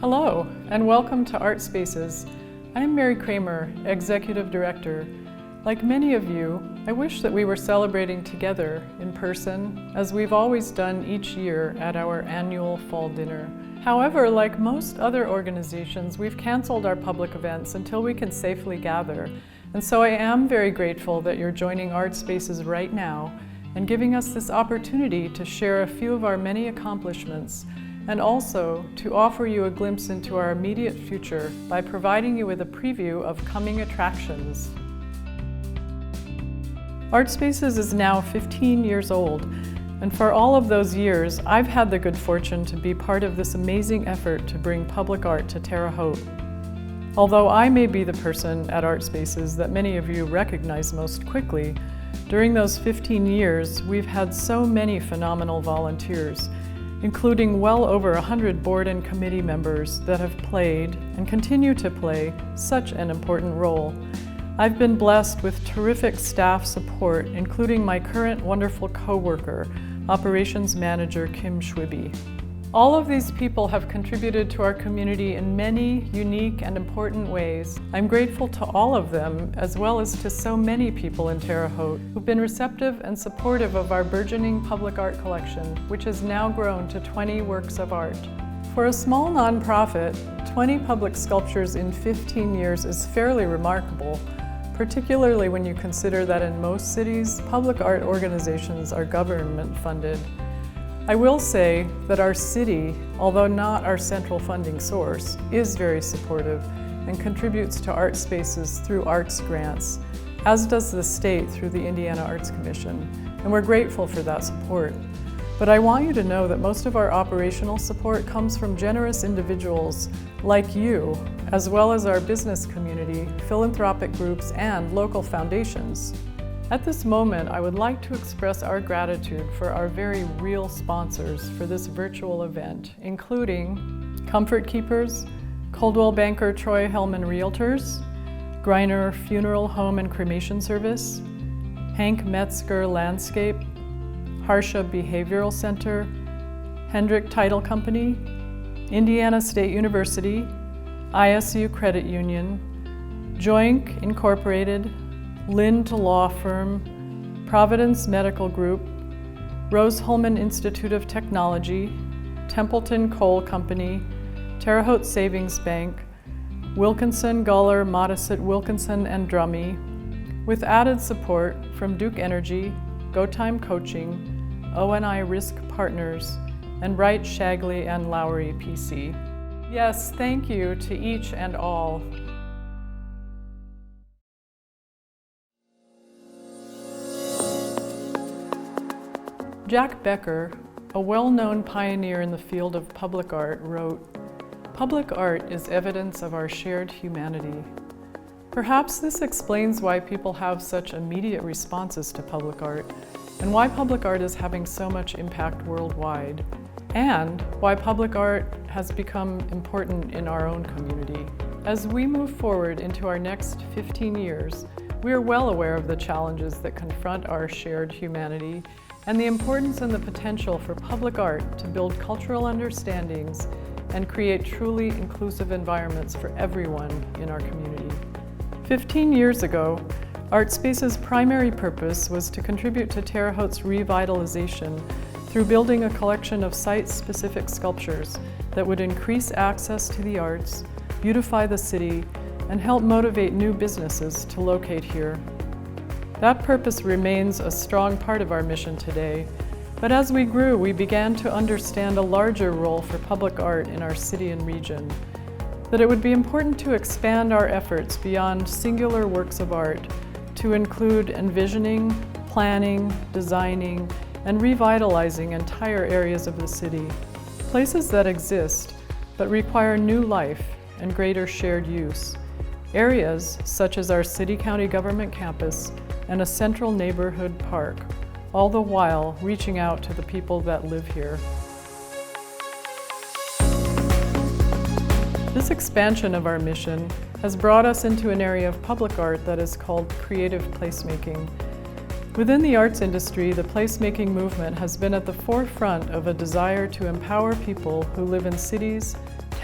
Hello, and welcome to Art Spaces. I'm Mary Kramer, Executive Director. Like many of you, I wish that we were celebrating together in person, as we've always done each year at our annual fall dinner. However, like most other organizations, we've canceled our public events until we can safely gather. And so I am very grateful that you're joining Art Spaces right now and giving us this opportunity to share a few of our many accomplishments, and also to offer you a glimpse into our immediate future by providing you with a preview of coming attractions. Art Spaces is now 15 years old, and for all of those years, I've had the good fortune to be part of this amazing effort to bring public art to Terre Haute. Although I may be the person at Art Spaces that many of you recognize most quickly, during those 15 years, we've had so many phenomenal volunteers, including well over 100 board and committee members that have played and continue to play such an important role. I've been blessed with terrific staff support, including my current wonderful co-worker, Operations Manager Kim Schwiby. All of these people have contributed to our community in many unique and important ways. I'm grateful to all of them, as well as to so many people in Terre Haute who've been receptive and supportive of our burgeoning public art collection, which has now grown to 20 works of art. For a small nonprofit, 20 public sculptures in 15 years is fairly remarkable, particularly when you consider that in most cities, public art organizations are government funded. I will say that our city, although not our central funding source, is very supportive and contributes to art spaces through arts grants, as does the state through the Indiana Arts Commission, and we're grateful for that support. But I want you to know that most of our operational support comes from generous individuals like you, as well as our business community, philanthropic groups, and local foundations. At this moment, I would like to express our gratitude for our very real sponsors for this virtual event, including Comfort Keepers, Coldwell Banker Troy Hellman Realtors, Greiner Funeral Home and Cremation Service, Hank Metzger Landscape, Harsha Behavioral Center, Hendrick Title Company, Indiana State University, ISU Credit Union, Joink Incorporated, Lind Law Firm, Providence Medical Group, Rose-Hulman Institute of Technology, Templeton Coal Company, Terre Haute Savings Bank, Wilkinson, Guller, Modisett, Wilkinson, and Drummy, with added support from Duke Energy, GoTime Coaching, O&I Risk Partners, and Wright, Shagley, and Lowry PC. Yes, thank you to each and all. Jack Becker, a well-known pioneer in the field of public art, wrote, "Public art is evidence of our shared humanity." Perhaps this explains why people have such immediate responses to public art, and why public art is having so much impact worldwide, and why public art has become important in our own community. As we move forward into our next 15 years, we are well aware of the challenges that confront our shared humanity and the importance and the potential for public art to build cultural understandings and create truly inclusive environments for everyone in our community. 15 years ago, Art Spaces' primary purpose was to contribute to Terre Haute's revitalization through building a collection of site-specific sculptures that would increase access to the arts, beautify the city, and help motivate new businesses to locate here. That purpose remains a strong part of our mission today, but as we grew, we began to understand a larger role for public art in our city and region, that it would be important to expand our efforts beyond singular works of art to include envisioning, planning, designing, and revitalizing entire areas of the city, places that exist but require new life and greater shared use, areas such as our city-county government campus and a central neighborhood park, all the while reaching out to the people that live here. This expansion of our mission has brought us into an area of public art that is called creative placemaking. Within the arts industry, the placemaking movement has been at the forefront of a desire to empower people who live in cities,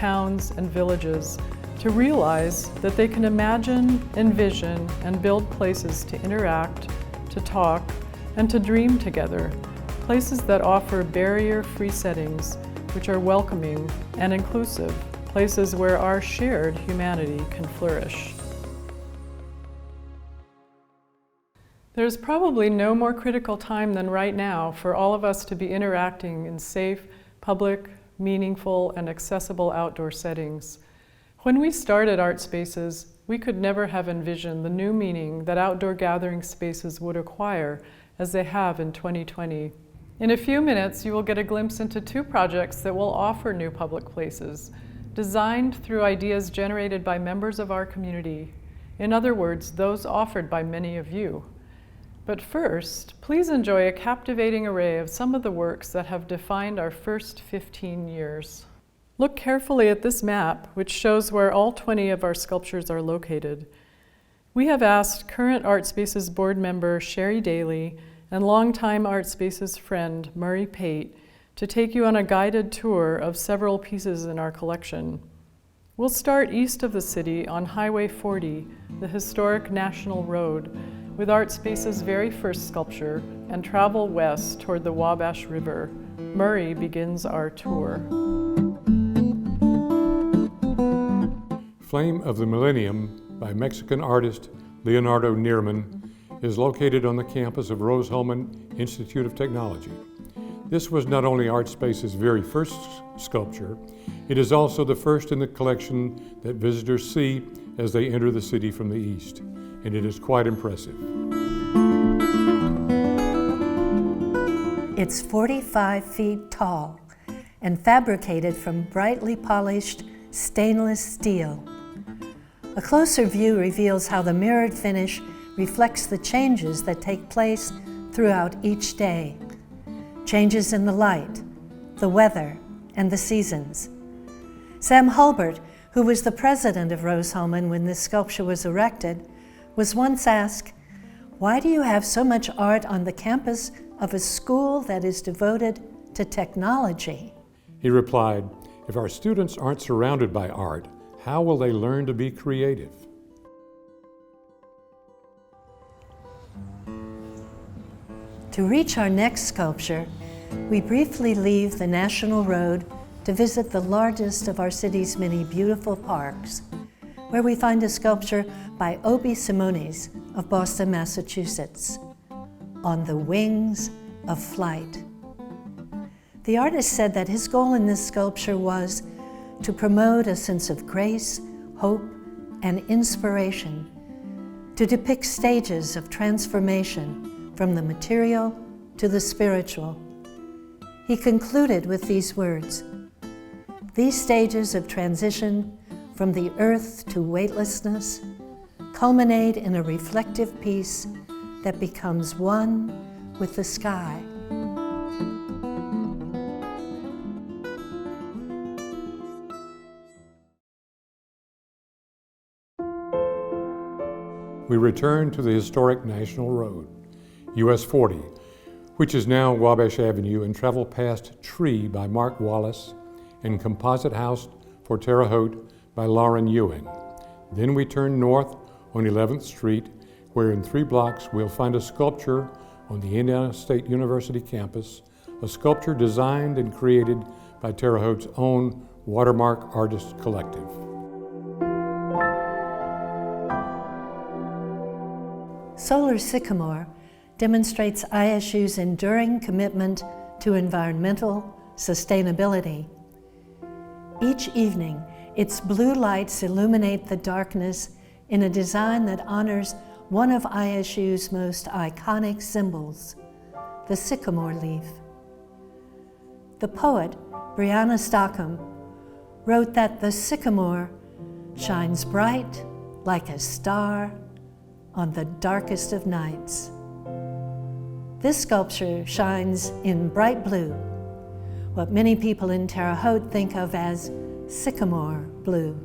towns, and villages to realize that they can imagine, envision, and build places to interact, to talk, and to dream together, places that offer barrier-free settings which are welcoming and inclusive, places where our shared humanity can flourish. There's probably no more critical time than right now for all of us to be interacting in safe, public, meaningful, and accessible outdoor settings. When we started Art Spaces, we could never have envisioned the new meaning that outdoor gathering spaces would acquire as they have in 2020. In a few minutes, you will get a glimpse into 2 projects that will offer new public places, designed through ideas generated by members of our community. In other words, those offered by many of you. But first, please enjoy a captivating array of some of the works that have defined our first 15 years. Look carefully at this map, which shows where all 20 of our sculptures are located. We have asked current Art Spaces board member Sherry Daly and longtime Art Spaces friend Murray Pate to take you on a guided tour of several pieces in our collection. We'll start east of the city on Highway 40, the historic National Road, with Art Spaces' very first sculpture, and travel west toward the Wabash River. Murray begins our tour. Flame of the Millennium by Mexican artist Leonardo Nierman is located on the campus of Rose-Hulman Institute of Technology. This was not only Art Space's very first sculpture, it is also the first in the collection that visitors see as they enter the city from the east, and it is quite impressive. It's 45 feet tall and fabricated from brightly polished stainless steel. A closer view reveals how the mirrored finish reflects the changes that take place throughout each day. Changes in the light, the weather, and the seasons. Sam Hulbert, who was the president of Rose-Hulman when this sculpture was erected, was once asked, "Why do you have so much art on the campus of a school that is devoted to technology?" He replied, "If our students aren't surrounded by art, how will they learn to be creative?" To reach our next sculpture, we briefly leave the National Road to visit the largest of our city's many beautiful parks, where we find a sculpture by Obi Simonis of Boston, Massachusetts, On the Wings of Flight. The artist said that his goal in this sculpture was to promote a sense of grace, hope, and inspiration, to depict stages of transformation from the material to the spiritual. He concluded with these words, "These stages of transition from the earth to weightlessness culminate in a reflective piece that becomes one with the sky." We return to the historic National Road, US 40, which is now Wabash Avenue, and travel past Tree by Mark Wallace and Composite House for Terre Haute by Lauren Ewing. Then we turn north on 11th Street, where in 3 blocks we'll find a sculpture on the Indiana State University campus, a sculpture designed and created by Terre Haute's own Watermark Artist Collective. Solar Sycamore demonstrates ISU's enduring commitment to environmental sustainability. Each evening, its blue lights illuminate the darkness in a design that honors one of ISU's most iconic symbols, the sycamore leaf. The poet, Brianna Stockham, wrote that the sycamore shines bright like a star on the darkest of nights. This sculpture shines in bright blue, what many people in Terre Haute think of as sycamore blue.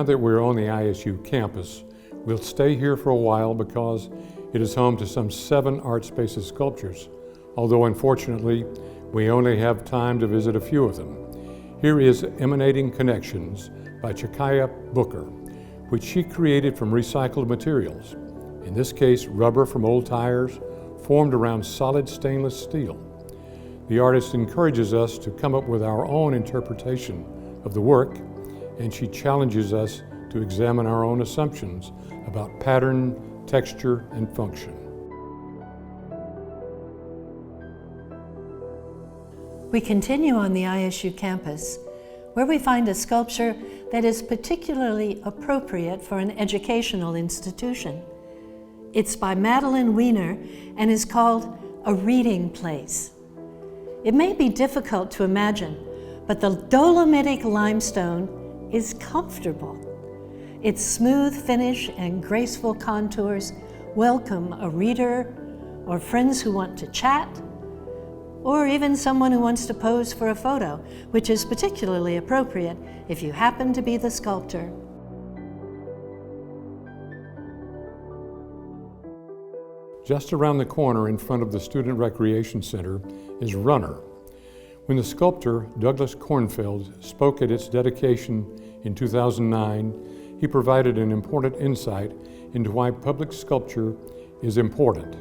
Now that we're on the ISU campus, we'll stay here for a while because it is home to some 7 Art Spaces sculptures, although unfortunately, we only have time to visit a few of them. Here is Emanating Connections by Chakaya Booker, which she created from recycled materials. In this case, rubber from old tires formed around solid stainless steel. The artist encourages us to come up with our own interpretation of the work, and she challenges us to examine our own assumptions about pattern, texture, and function. We continue on the ISU campus, where we find a sculpture that is particularly appropriate for an educational institution. It's by Madeline Weiner and is called A Reading Place. It may be difficult to imagine, but the dolomitic limestone is comfortable. Its smooth finish and graceful contours welcome a reader or friends who want to chat, or even someone who wants to pose for a photo, which is particularly appropriate if you happen to be the sculptor. Just around the corner in front of the Student Recreation Center is Runner. When the sculptor, Douglas Kornfeld, spoke at its dedication in 2009, he provided an important insight into why public sculpture is important.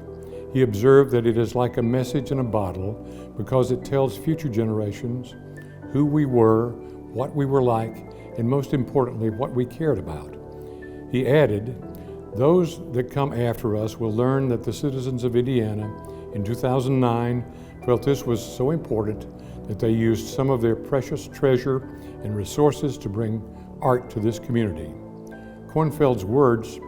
He observed that it is like a message in a bottle because it tells future generations who we were, what we were like, and most importantly, what we cared about. He added, "Those that come after us will learn that the citizens of Indiana in 2009 felt this was so important that they used some of their precious treasure and resources to bring art to this community." Kornfeld's words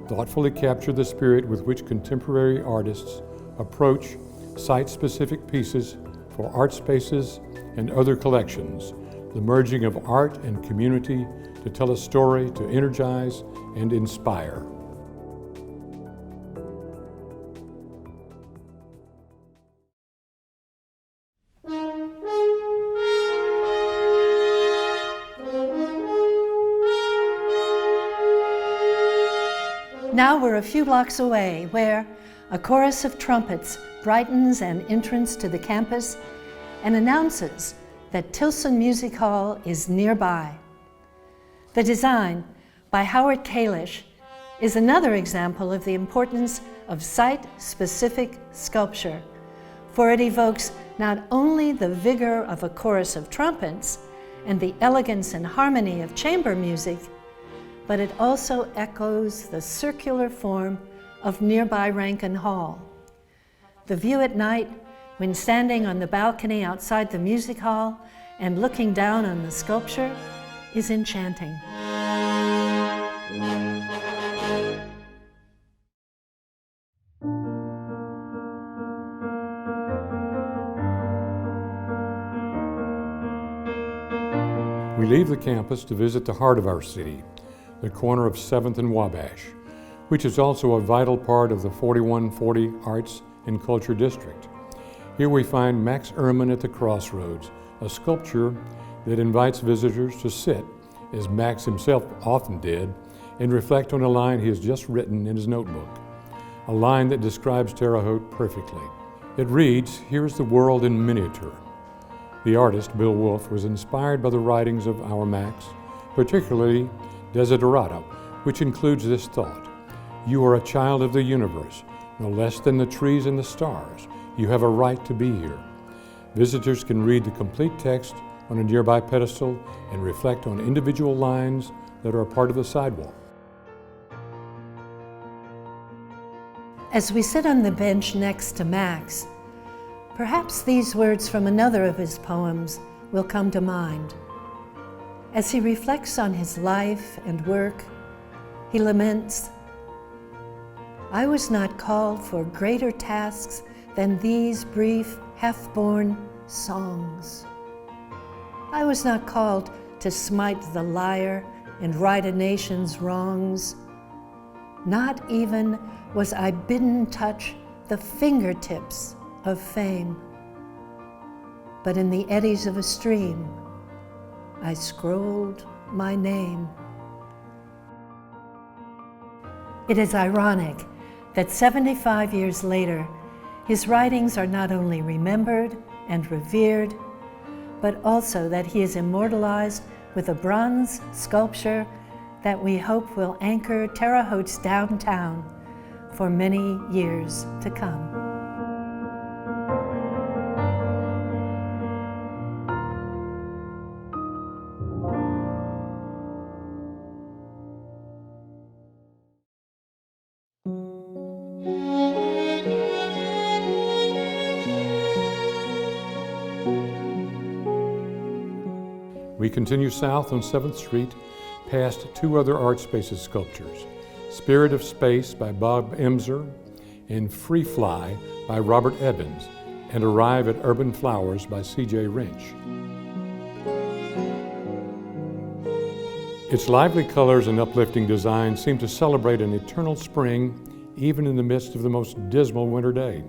thoughtfully capture the spirit with which contemporary artists approach site-specific pieces for art spaces and other collections, the merging of art and community to tell a story, to energize and inspire. Now we're a few blocks away where a chorus of trumpets brightens an entrance to the campus and announces that Tilson Music Hall is nearby. The design by Howard Kalish is another example of the importance of site-specific sculpture, for it evokes not only the vigor of a chorus of trumpets and the elegance and harmony of chamber music, but it also echoes the circular form of nearby Rankin Hall. The view at night, when standing on the balcony outside the music hall and looking down on the sculpture, is enchanting. We leave the campus to visit the heart of our city, the corner of 7th and Wabash, which is also a vital part of the 4140 Arts and Culture District. Here we find Max Ehrmann at the Crossroads, a sculpture that invites visitors to sit, as Max himself often did, and reflect on a line he has just written in his notebook, a line that describes Terre Haute perfectly. It reads, "Here's the world in miniature." The artist, Bill Wolfe, was inspired by the writings of our Max, particularly Desiderata, which includes this thought: "You are a child of the universe, no less than the trees and the stars. You have a right to be here." Visitors can read the complete text on a nearby pedestal and reflect on individual lines that are a part of the sidewalk. As we sit on the bench next to Max, perhaps these words from another of his poems will come to mind. As he reflects on his life and work, he laments, "I was not called for greater tasks than these brief, half-born songs. I was not called to smite the lyre and right a nation's wrongs. Not even was I bidden touch the fingertips of fame. But in the eddies of a stream, I scrolled my name It is ironic that 75 years later, his writings are not only remembered and revered, but also that he is immortalized with a bronze sculpture that we hope will anchor Terre Haute's downtown for many years to come. We continue south on 7th Street past two other Art Spaces sculptures, Spirit of Space by Bob Emser and Free Fly by Robert Evans, and arrive at Urban Flowers by C.J. Wrench. Its lively colors and uplifting design seem to celebrate an eternal spring even in the midst of the most dismal winter day.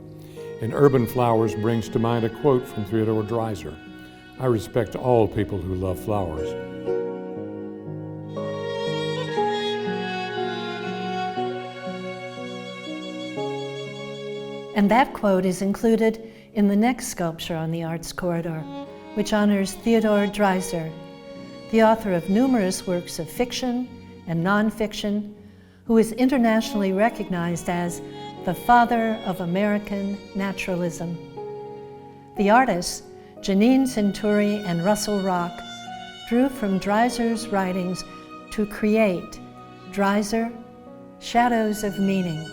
And Urban Flowers brings to mind a quote from Theodore Dreiser: "I respect all people who love flowers." And that quote is included in the next sculpture on the Arts Corridor, which honors Theodore Dreiser, the author of numerous works of fiction and nonfiction, who is internationally recognized as the father of American naturalism. The artists, Janine Centuri and Russell Rock, drew from Dreiser's writings to create Dreiser, Shadows of Meaning.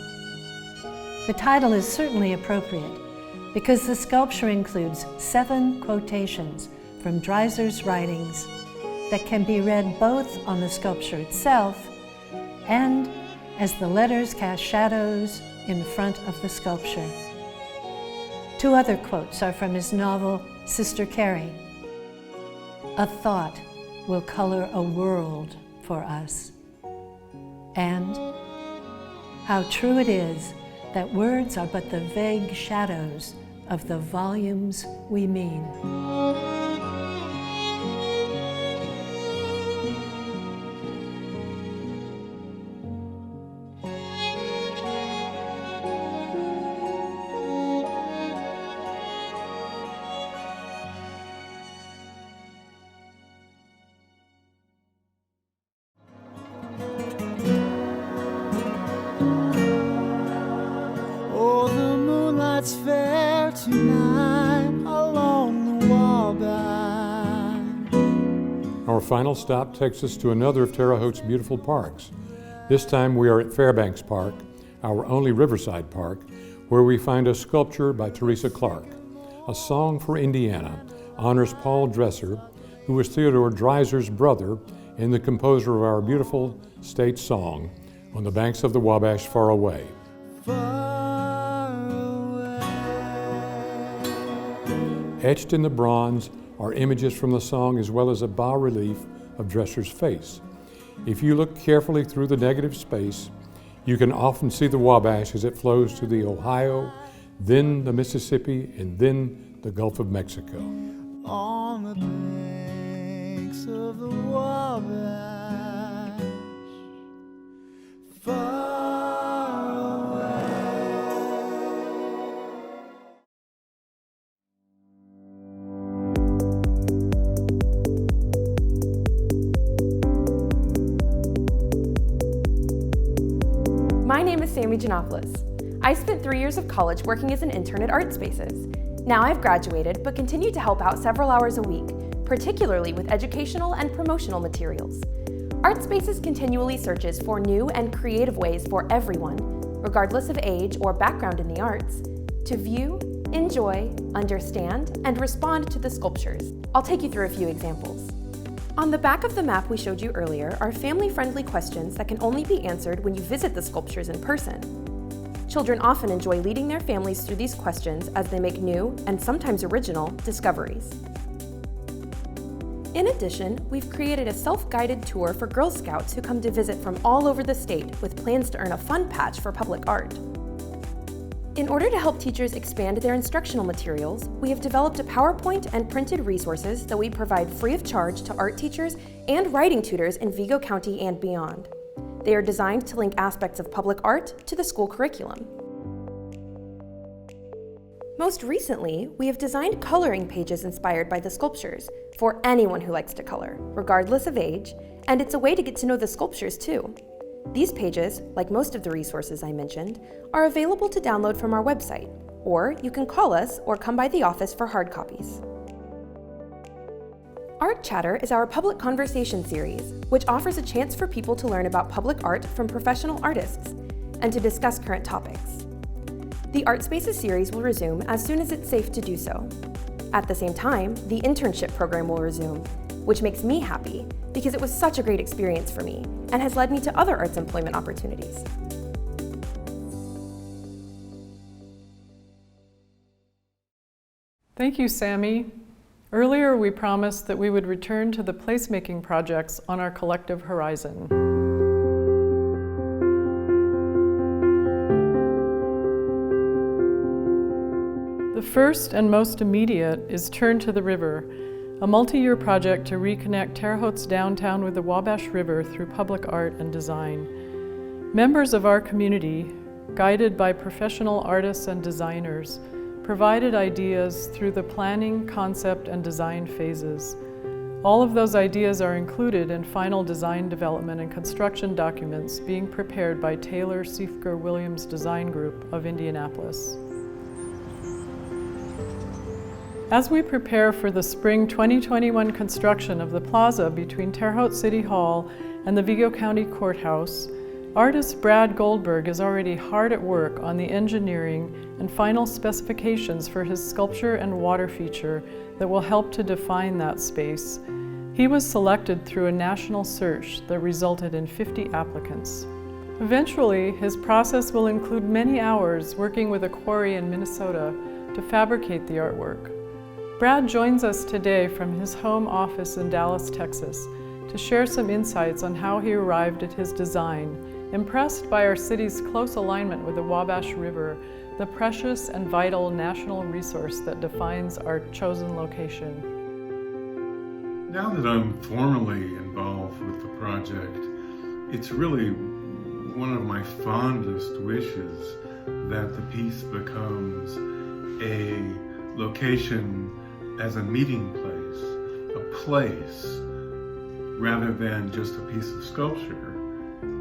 The title is certainly appropriate because the sculpture includes 7 quotations from Dreiser's writings that can be read both on the sculpture itself and as the letters cast shadows in front of the sculpture. 2 other quotes are from his novel, Sister Carrie. "A thought will color a world for us." And how true it is that words are but the vague shadows of the volumes we mean. It's fair tonight along the Wabash. Our final stop takes us to another of Terre Haute's beautiful parks. This time we are at Fairbanks Park, our only riverside park, where we find a sculpture by Teresa Clark. A Song for Indiana honors Paul Dresser, who was Theodore Dreiser's brother and the composer of our beautiful state song, On the Banks of the Wabash Far Away. Etched in the bronze are images from the song as well as a bas-relief of Dresser's face. If you look carefully through the negative space, you can often see the Wabash as it flows to the Ohio, then the Mississippi, and then the Gulf of Mexico. On the banks of the Wabash, far away. My name is Sammy Giannopoulos. I spent 3 years of college working as an intern at Art Spaces. Now I've graduated, but continue to help out several hours a week, particularly with educational and promotional materials. Art Spaces continually searches for new and creative ways for everyone, regardless of age or background in the arts, to view, enjoy, understand, and respond to the sculptures. I'll take you through a few examples. On the back of the map we showed you earlier are family-friendly questions that can only be answered when you visit the sculptures in person. Children often enjoy leading their families through these questions as they make new, and sometimes original, discoveries. In addition, we've created a self-guided tour for Girl Scouts who come to visit from all over the state with plans to earn a fun patch for public art. In order to help teachers expand their instructional materials, we have developed a PowerPoint and printed resources that we provide free of charge to art teachers and writing tutors in Vigo County and beyond. They are designed to link aspects of public art to the school curriculum. Most recently, we have designed coloring pages inspired by the sculptures for anyone who likes to color, regardless of age, and it's a way to get to know the sculptures too. These pages, like most of the resources I mentioned, are available to download from our website, or you can call us or come by the office for hard copies. Art Chatter is our public conversation series, which offers a chance for people to learn about public art from professional artists and to discuss current topics. The Art Spaces series will resume as soon as it's safe to do so. At the same time, the internship program will resume, which makes me happy because it was such a great experience for me and has led me to other arts employment opportunities. Thank you, Sammy. Earlier, we promised that we would return to the placemaking projects on our collective horizon. The first and most immediate is Turn to the River, a multi-year project to reconnect Terre Haute's downtown with the Wabash River through public art and design. Members of our community, guided by professional artists and designers, provided ideas through the planning, concept, and design phases. All of those ideas are included in final design development and construction documents being prepared by Taylor Siefker Williams Design Group of Indianapolis. As we prepare for the spring 2021 construction of the plaza between Terre Haute City Hall and the Vigo County Courthouse, artist Brad Goldberg is already hard at work on the engineering and final specifications for his sculpture and water feature that will help to define that space. He was selected through a national search that resulted in 50 applicants. Eventually, his process will include many hours working with a quarry in Minnesota to fabricate the artwork. Brad joins us today from his home office in Dallas, Texas, to share some insights on how he arrived at his design, impressed by our city's close alignment with the Wabash River, the precious and vital national resource that defines our chosen location. Now that I'm formally involved with the project, it's really one of my fondest wishes that the piece becomes a location as a meeting place, a place, rather than just a piece of sculpture.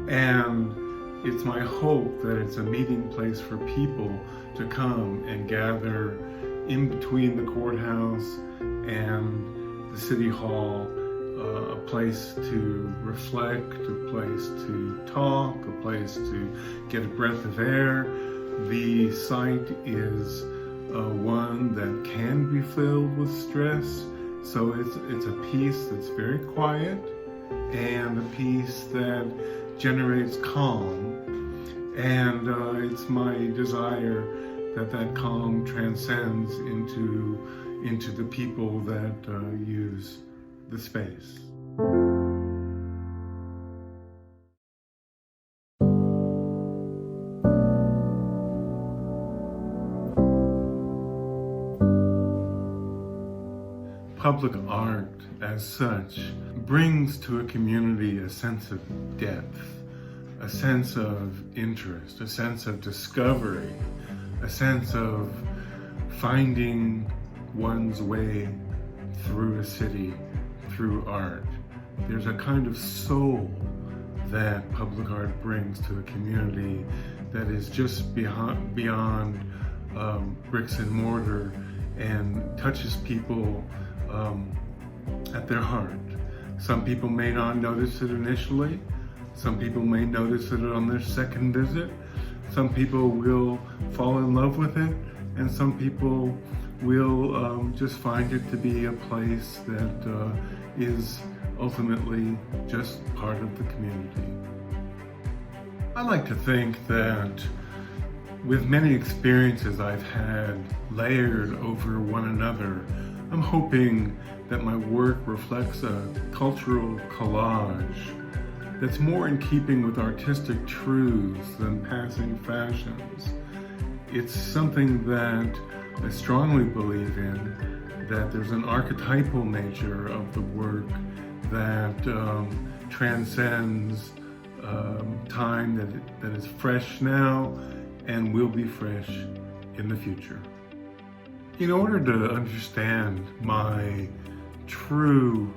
And it's my hope that it's a meeting place for people to come and gather in between the courthouse and the city hall, a place to reflect, a place to talk, a place to get a breath of air. The site is one that can be filled with stress, so it's a piece that's very quiet and a piece that generates calm, and it's my desire that that calm transcends into the people that use the space. Public art, as such, brings to a community a sense of depth, a sense of interest, a sense of discovery, a sense of finding one's way through a city, through art. There's a kind of soul that public art brings to a community that is just beyond bricks and mortar and touches people at their heart. Some people may not notice it initially. Some people may notice it on their second visit. Some people will fall in love with it, and some people will just find it to be a place that is ultimately just part of the community. I like to think that with many experiences I've had layered over one another, I'm hoping that my work reflects a cultural collage that's more in keeping with artistic truths than passing fashions. It's something that I strongly believe in, that there's an archetypal nature of the work that transcends time that is fresh now and will be fresh in the future. In order to understand my true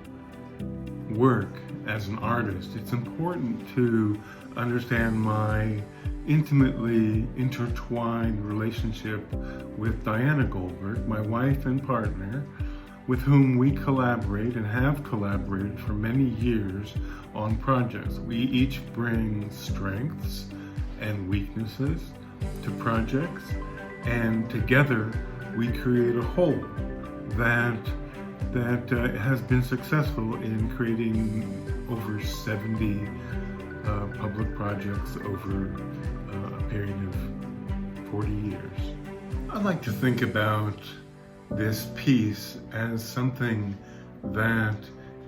work as an artist, it's important to understand my intimately intertwined relationship with Diana Goldberg, my wife and partner, with whom we collaborate and have collaborated for many years on projects. We each bring strengths and weaknesses to projects, and together we create a whole that has been successful in creating over 70 public projects over a period of 40 years. I like to think about this piece as something that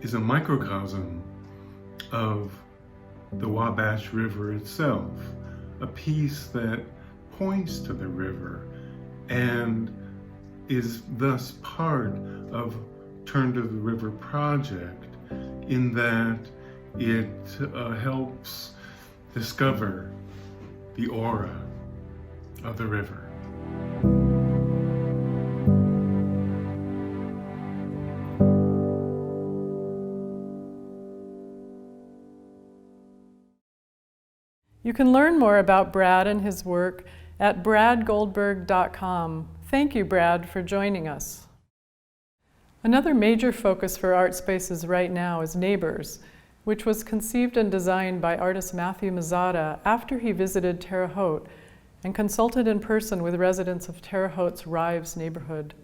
is a microcosm of the Wabash River itself, a piece that points to the river and is thus part of Turn to the River project, in that it helps discover the aura of the river. You can learn more about Brad and his work at bradgoldberg.com. Thank you, Brad, for joining us. Another major focus for Art Spaces right now is Neighbors, which was conceived and designed by artist Matthew Mazzata after he visited Terre Haute and consulted in person with residents of Terre Haute's Rives neighborhood.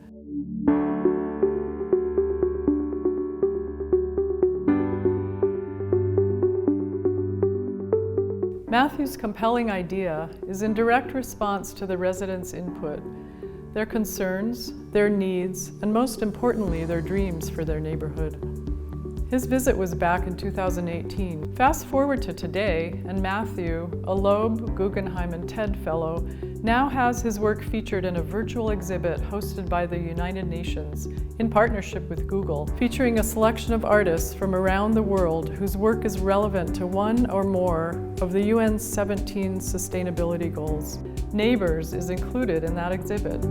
Matthew's compelling idea is in direct response to the residents' input, their concerns, their needs, and most importantly, their dreams for their neighborhood. His visit was back in 2018. Fast forward to today, and Matthew, a Loeb, Guggenheim, and TED Fellow, now has his work featured in a virtual exhibit hosted by the United Nations in partnership with Google, featuring a selection of artists from around the world whose work is relevant to one or more of the UN's 17 sustainability goals. Neighbors is included in that exhibit.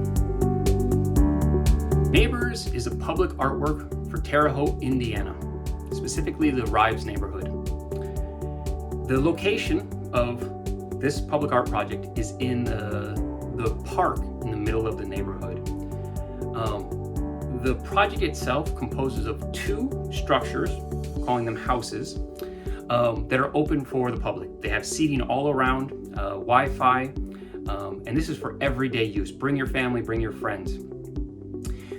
Neighbors is a public artwork for Terre Haute, Indiana, specifically the Rives neighborhood. The location of this public art project is in the park in the middle of the neighborhood. The project itself composes of 2 structures, calling them houses, that are open for the public. They have seating all around, Wi-Fi, and this is for everyday use. Bring your family, bring your friends.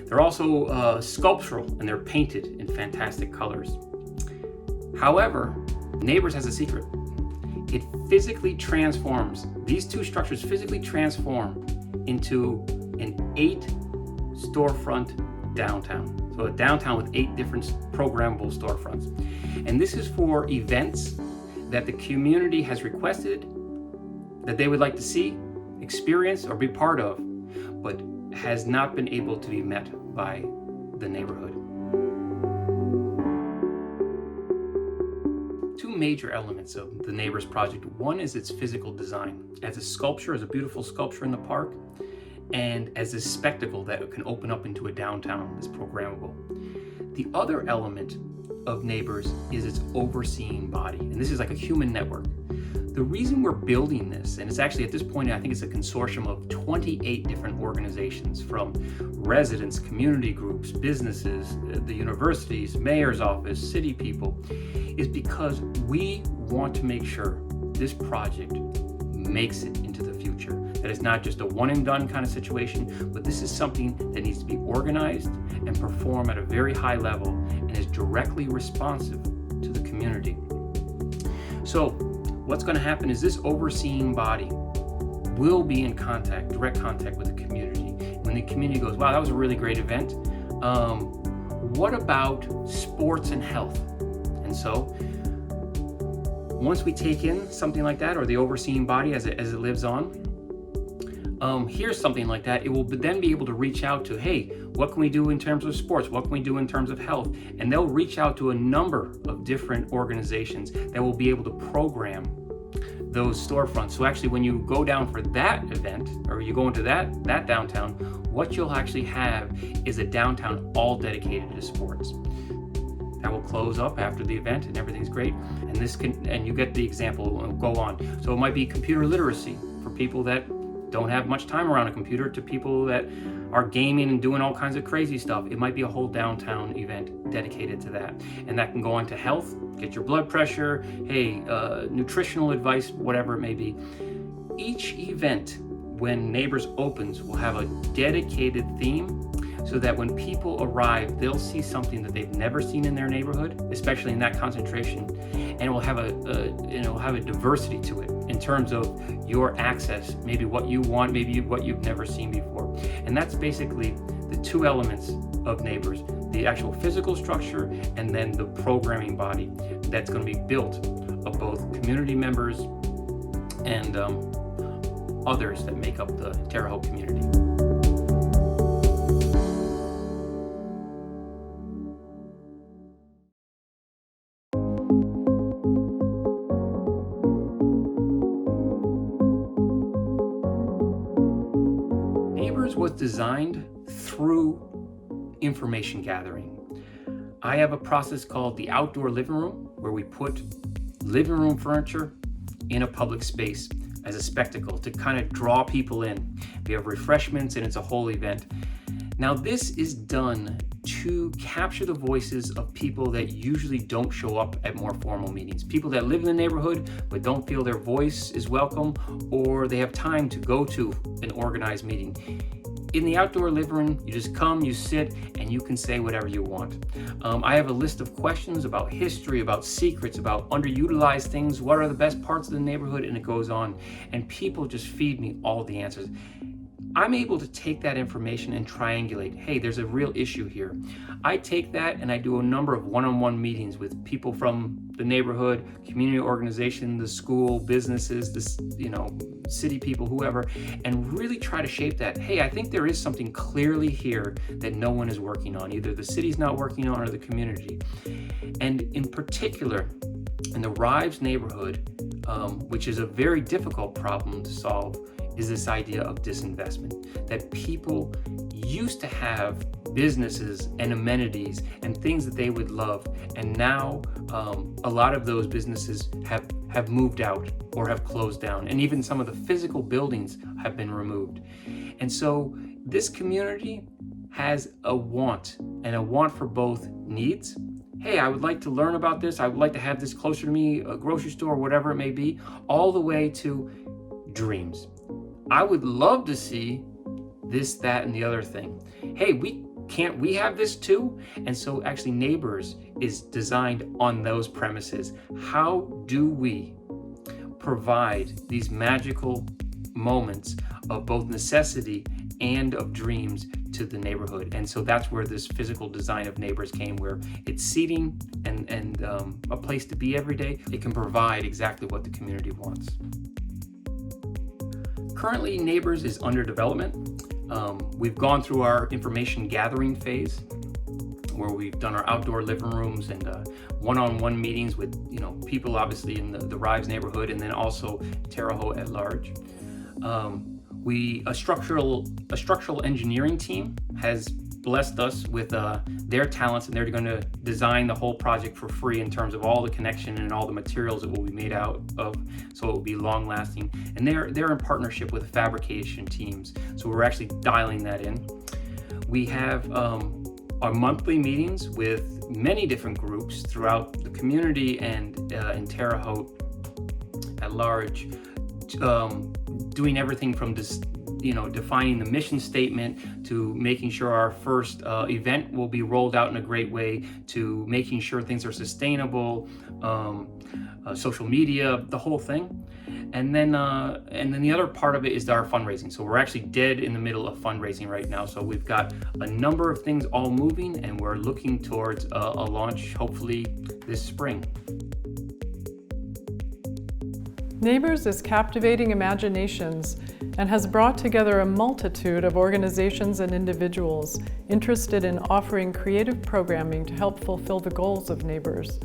They're also sculptural, and they're painted in fantastic colors. However, Neighbors has a secret. It physically transforms, these 2 structures physically transform into an 8 storefront downtown. So a downtown with 8 different programmable storefronts. And this is for events that the community has requested, that they would like to see, experience, or be part of, but has not been able to be met by the neighborhood. 2 major elements of the Neighbors project. One is its physical design, as a sculpture, as a beautiful sculpture in the park, and as a spectacle that can open up into a downtown that's programmable. The other element of Neighbors is its overseeing body, and this is like a human network. The reason we're building this, and it's actually at this point, I think it's a consortium of 28 different organizations, from residents, community groups, businesses, the universities, mayor's office, city people, is because we want to make sure this project makes it into the future. That it's not just a one and done kind of situation, but this is something that needs to be organized and perform at a very high level and is directly responsive to the community. So what's going to happen is this overseeing body will be in contact, direct contact with the community. When the community goes, wow, that was a really great event. What about sports and health? And so once we take in something like that, or the overseeing body as it lives on, here's something like that, it will then be able to reach out to, hey, what can we do in terms of sports? What can we do in terms of health? And they'll reach out to a number of different organizations that will be able to program those storefronts. So actually when you go down for that event, or you go into that downtown, what you'll actually have is a downtown all dedicated to sports. That will close up after the event and everything's great. And you get the example, go on. So it might be computer literacy for people that don't have much time around a computer, to people that are gaming and doing all kinds of crazy stuff. It might be a whole downtown event dedicated to that. And that can go on to health, get your blood pressure, hey, nutritional advice, whatever it may be. Each event, when Neighbors opens, will have a dedicated theme, so that when people arrive, they'll see something that they've never seen in their neighborhood, especially in that concentration, and it will have a diversity to it in terms of your access, maybe what you want, maybe what you've never seen before. And that's basically the two elements of Neighbors, the actual physical structure and then the programming body that's going to be built of both community members and others that make up the Terre Haute community. Neighbors was designed through information gathering. I have a process called the outdoor living room, where we put living room furniture in a public space as a spectacle to kind of draw people in. We have refreshments and it's a whole event. Now this is done to capture the voices of people that usually don't show up at more formal meetings. People that live in the neighborhood but don't feel their voice is welcome, or they have time to go to an organized meeting. In the outdoor living room, you just come, you sit, and you can say whatever you want. I have a list of questions about history, about secrets, about underutilized things, what are the best parts of the neighborhood, and it goes on. And people just feed me all the answers. I'm able to take that information and triangulate, hey, there's a real issue here. I take that and I do a number of one-on-one meetings with people from the neighborhood, community organization, the school, businesses, city people, whoever, and really try to shape that. Hey, I think there is something clearly here that no one is working on. Either the city's not working on or the community. And in particular, in the Rives neighborhood, which is a very difficult problem to solve, is this idea of disinvestment, that people used to have businesses and amenities and things that they would love, and now a lot of those businesses have moved out or have closed down, and even some of the physical buildings have been removed. And so this community has a want, and a want for both needs. Hey, I would like to learn about this, I would like to have this closer to me, a grocery store, whatever it may be, all the way to dreams. I would love to see this, that, and the other thing. Hey, can't we have this too? And so actually Neighbors is designed on those premises. How do we provide these magical moments of both necessity and of dreams to the neighborhood? And so that's where this physical design of Neighbors came, where it's seating and a place to be every day. It can provide exactly what the community wants. Currently, Neighbors is under development. We've gone through our information gathering phase, where we've done our outdoor living rooms and one-on-one meetings with people obviously in the Rives neighborhood, and then also Terre Haute at large. A structural engineering team has blessed us with their talents, and they're going to design the whole project for free in terms of all the connection and all the materials that will be made out of, so it will be long lasting. And they're in partnership with fabrication teams, so we're actually dialing that in. We have our monthly meetings with many different groups throughout the community and in Terre Haute at large, doing everything from this, defining the mission statement, to making sure our first event will be rolled out in a great way, to making sure things are sustainable, social media, the whole thing. And then the other part of it is our fundraising. So we're actually dead in the middle of fundraising right now. So we've got a number of things all moving, and we're looking towards a launch hopefully this spring. Neighbors is captivating imaginations and has brought together a multitude of organizations and individuals interested in offering creative programming to help fulfill the goals of Neighbors.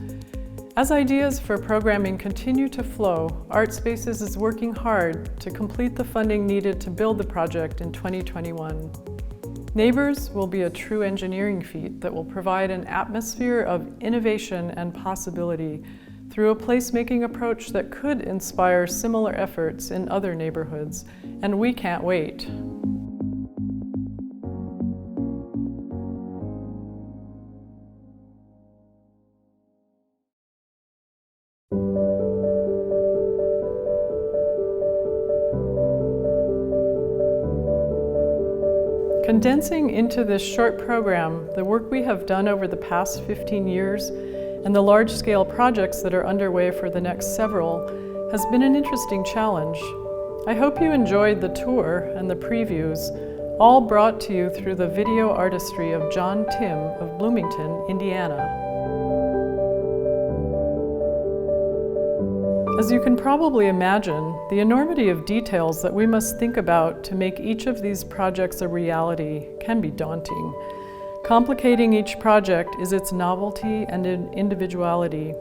As ideas for programming continue to flow, ArtSpaces is working hard to complete the funding needed to build the project in 2021. Neighbors will be a true engineering feat that will provide an atmosphere of innovation and possibility through a placemaking approach that could inspire similar efforts in other neighborhoods, and we can't wait. Condensing into this short program the work we have done over the past 15 years and the large-scale projects that are underway for the next several has been an interesting challenge. I hope you enjoyed the tour and the previews, all brought to you through the video artistry of John Tim of Bloomington, Indiana. As you can probably imagine, the enormity of details that we must think about to make each of these projects a reality can be daunting. Complicating each project is its novelty and individuality.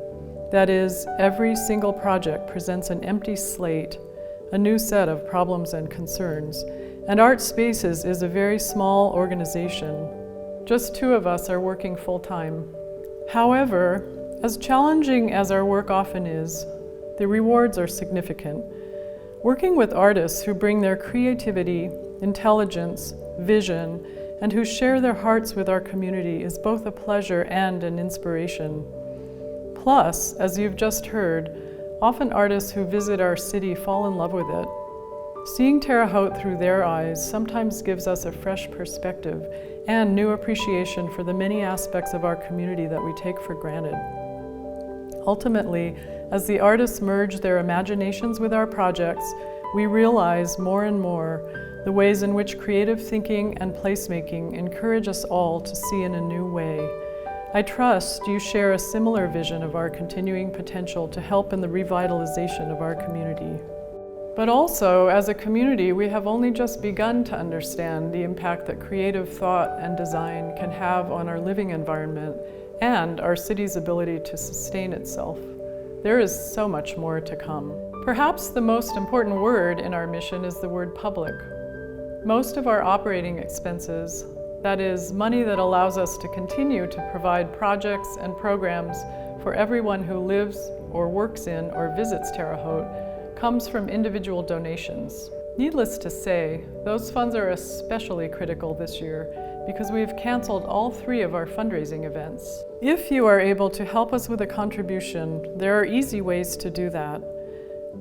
That is, every single project presents an empty slate, a new set of problems and concerns, and ArtSpaces is a very small organization. Just 2 of us are working full-time. However, as challenging as our work often is, the rewards are significant. Working with artists who bring their creativity, intelligence, vision, and who share their hearts with our community is both a pleasure and an inspiration. Plus, as you've just heard, often artists who visit our city fall in love with it. Seeing Terre Haute through their eyes sometimes gives us a fresh perspective and new appreciation for the many aspects of our community that we take for granted. Ultimately, as the artists merge their imaginations with our projects, we realize more and more the ways in which creative thinking and placemaking encourage us all to see in a new way. I trust you share a similar vision of our continuing potential to help in the revitalization of our community. But also, as a community, we have only just begun to understand the impact that creative thought and design can have on our living environment and our city's ability to sustain itself. There is so much more to come. Perhaps the most important word in our mission is the word public. Most of our operating expenses, that is, money that allows us to continue to provide projects and programs for everyone who lives or works in or visits Terre Haute, comes from individual donations. Needless to say, those funds are especially critical this year because we have canceled all 3 of our fundraising events. If you are able to help us with a contribution, there are easy ways to do that.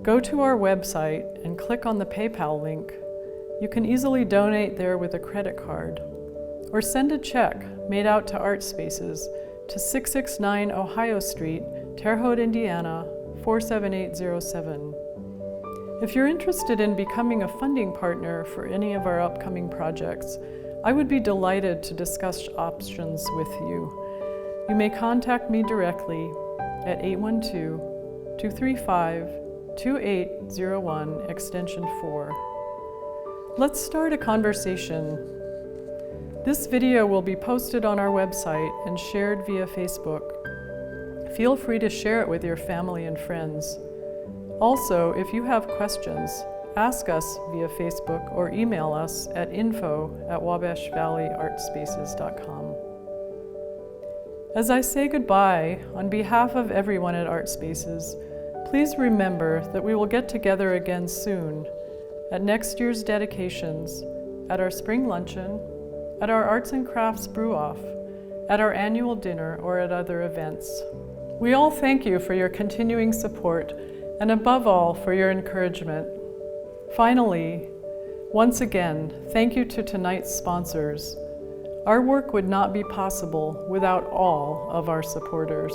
Go to our website and click on the PayPal link. You can easily donate there with a credit card. Or send a check made out to ArtSpaces to 669 Ohio Street, Terre Haute, Indiana, 47807. If you're interested in becoming a funding partner for any of our upcoming projects, I would be delighted to discuss options with you. You may contact me directly at 812-235-2801, extension 4. Let's start a conversation. This video will be posted on our website and shared via Facebook. Feel free to share it with your family and friends. Also, if you have questions, ask us via Facebook or email us at info@wabashvalleyartspaces.com. As I say goodbye, on behalf of everyone at ArtSpaces, please remember that we will get together again soon at next year's dedications, at our spring luncheon, at our Arts and Crafts Brew-Off, at our annual dinner, or at other events. We all thank you for your continuing support and above all for your encouragement. Finally, once again, thank you to tonight's sponsors. Our work would not be possible without all of our supporters.